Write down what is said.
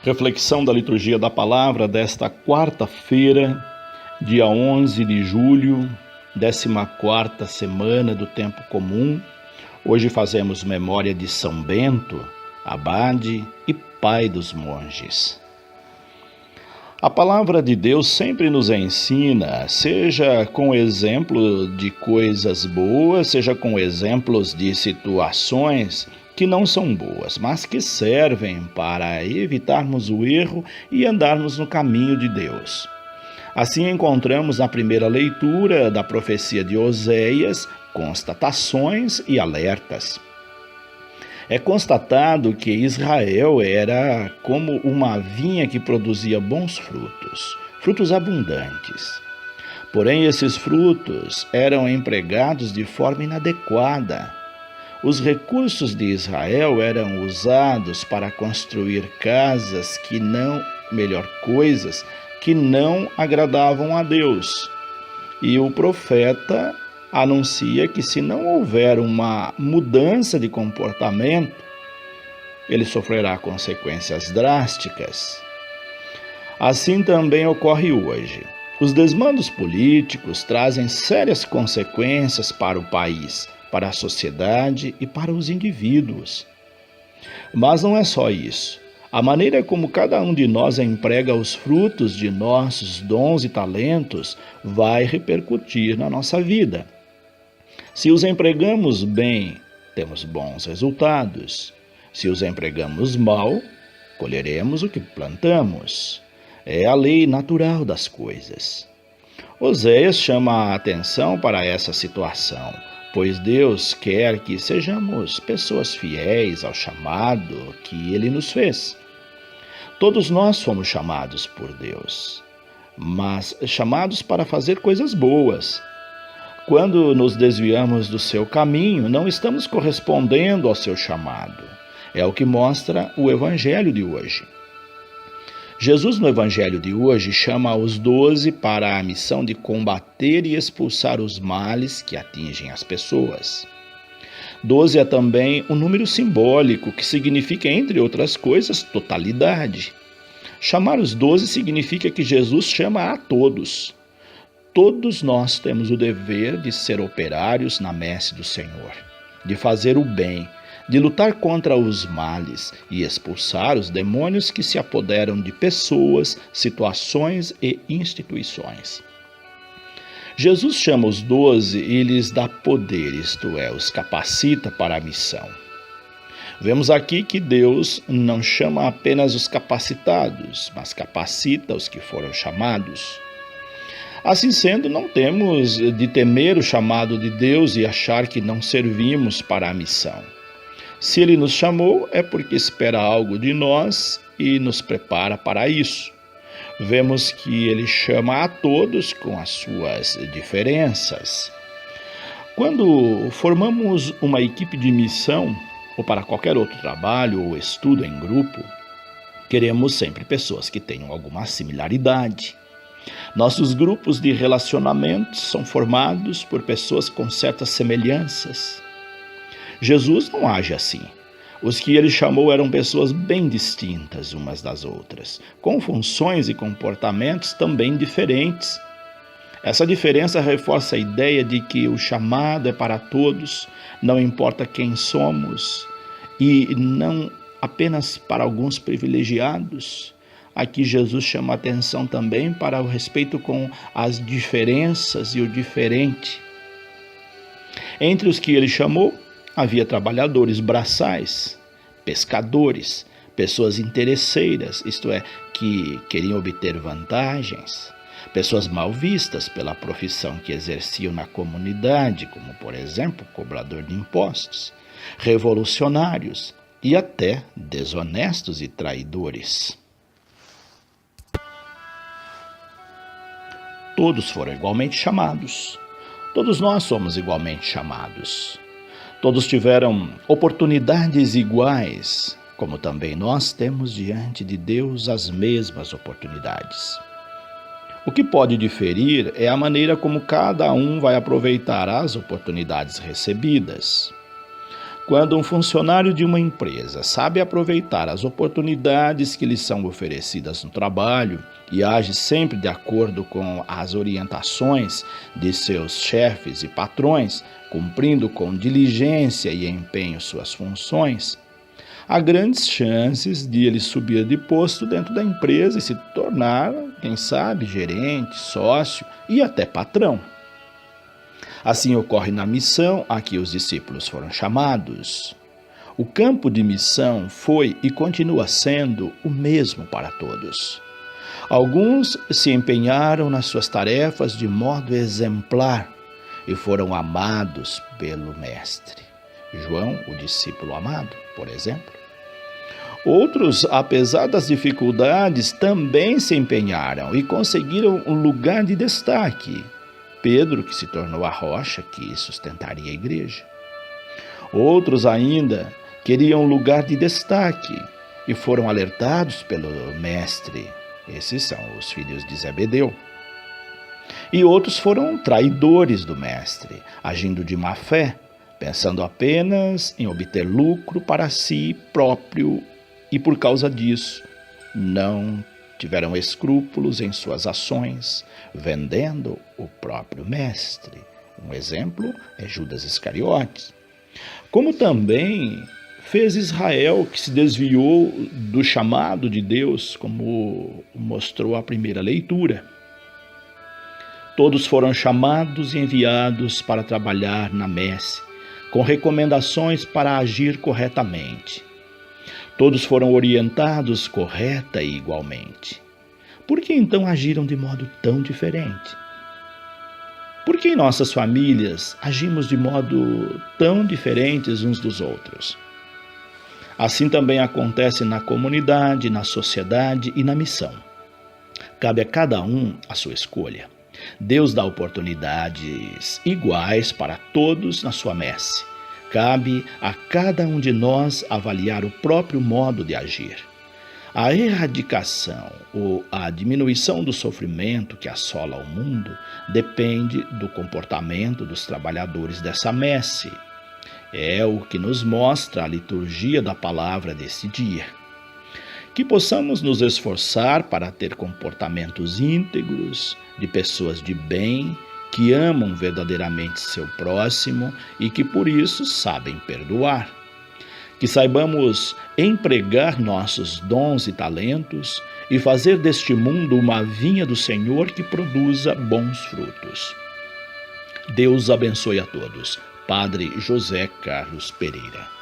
Reflexão da liturgia da palavra desta quarta-feira, dia 11 de julho, 14ª semana do tempo comum. Hoje fazemos memória de São Bento, abade e pai dos monges. A palavra de Deus sempre nos ensina, seja com exemplo de coisas boas, seja com exemplos de situações que não são boas, mas que servem para evitarmos o erro e andarmos no caminho de Deus. Assim encontramos na primeira leitura da profecia de Oséias constatações e alertas. É constatado que Israel era como uma vinha que produzia bons frutos, frutos abundantes. Porém, esses frutos eram empregados de forma inadequada. Os recursos de Israel eram usados para construir coisas que não agradavam a Deus. E o profeta anuncia que se não houver uma mudança de comportamento, ele sofrerá consequências drásticas. Assim também ocorre hoje. Os desmandos políticos trazem sérias consequências para o país, para a sociedade e para os indivíduos. Mas não é só isso. A maneira como cada um de nós emprega os frutos de nossos dons e talentos vai repercutir na nossa vida. Se os empregamos bem, temos bons resultados. Se os empregamos mal, colheremos o que plantamos. É a lei natural das coisas. Oséias chama a atenção para essa situação, pois Deus quer que sejamos pessoas fiéis ao chamado que Ele nos fez. Todos nós fomos chamados por Deus, mas chamados para fazer coisas boas. Quando nos desviamos do seu caminho, não estamos correspondendo ao seu chamado. É o que mostra o Evangelho de hoje. Jesus, no Evangelho de hoje, chama os 12 para a missão de combater e expulsar os males que atingem as pessoas. 12 é também um número simbólico que significa, entre outras coisas, totalidade. Chamar os 12 significa que Jesus chama a todos. Todos nós temos o dever de ser operários na messe do Senhor, de fazer o bem, de lutar contra os males e expulsar os demônios que se apoderam de pessoas, situações e instituições. Jesus chama os 12 e lhes dá poder, isto é, os capacita para a missão. Vemos aqui que Deus não chama apenas os capacitados, mas capacita os que foram chamados. Assim sendo, não temos de temer o chamado de Deus e achar que não servimos para a missão. Se Ele nos chamou, é porque espera algo de nós e nos prepara para isso. Vemos que Ele chama a todos com as suas diferenças. Quando formamos uma equipe de missão, ou para qualquer outro trabalho ou estudo em grupo, queremos sempre pessoas que tenham alguma similaridade. Nossos grupos de relacionamentos são formados por pessoas com certas semelhanças. Jesus não age assim. Os que ele chamou eram pessoas bem distintas umas das outras, com funções e comportamentos também diferentes. Essa diferença reforça a ideia de que o chamado é para todos, não importa quem somos, e não apenas para alguns privilegiados. Aqui Jesus chama a atenção também para o respeito com as diferenças e o diferente. Entre os que ele chamou, havia trabalhadores braçais, pescadores, pessoas interesseiras, isto é, que queriam obter vantagens, pessoas mal vistas pela profissão que exerciam na comunidade, como, por exemplo, cobrador de impostos, revolucionários e até desonestos e traidores. Todos foram igualmente chamados. Todos nós somos igualmente chamados. Todos tiveram oportunidades iguais, como também nós temos diante de Deus as mesmas oportunidades. O que pode diferir é a maneira como cada um vai aproveitar as oportunidades recebidas. Quando um funcionário de uma empresa sabe aproveitar as oportunidades que lhe são oferecidas no trabalho e age sempre de acordo com as orientações de seus chefes e patrões, cumprindo com diligência e empenho suas funções, há grandes chances de ele subir de posto dentro da empresa e se tornar, quem sabe, gerente, sócio e até patrão. Assim ocorre na missão a que os discípulos foram chamados. O campo de missão foi e continua sendo o mesmo para todos. Alguns se empenharam nas suas tarefas de modo exemplar e foram amados pelo Mestre. João, o discípulo amado, por exemplo. Outros, apesar das dificuldades, também se empenharam e conseguiram um lugar de destaque. Pedro, que se tornou a rocha que sustentaria a igreja. Outros ainda queriam um lugar de destaque e foram alertados pelo Mestre. Esses são os filhos de Zebedeu. E outros foram traidores do Mestre, agindo de má fé, pensando apenas em obter lucro para si próprio e, por causa disso, não tiveram escrúpulos em suas ações, vendendo o próprio Mestre. Um exemplo é Judas Iscariotes. Como também fez Israel, que se desviou do chamado de Deus, como mostrou a primeira leitura. Todos foram chamados e enviados para trabalhar na messe, com recomendações para agir corretamente. Todos foram orientados correta e igualmente. Por que então agiram de modo tão diferente? Por que em nossas famílias agimos de modo tão diferentes uns dos outros? Assim também acontece na comunidade, na sociedade e na missão. Cabe a cada um a sua escolha. Deus dá oportunidades iguais para todos na sua messe. Cabe a cada um de nós avaliar o próprio modo de agir. A erradicação ou a diminuição do sofrimento que assola o mundo depende do comportamento dos trabalhadores dessa messe. É o que nos mostra a liturgia da palavra desse dia. Que possamos nos esforçar para ter comportamentos íntegros, de pessoas de bem, que amam verdadeiramente seu próximo e que por isso sabem perdoar. Que saibamos empregar nossos dons e talentos e fazer deste mundo uma vinha do Senhor que produza bons frutos. Deus abençoe a todos. Padre José Carlos Pereira.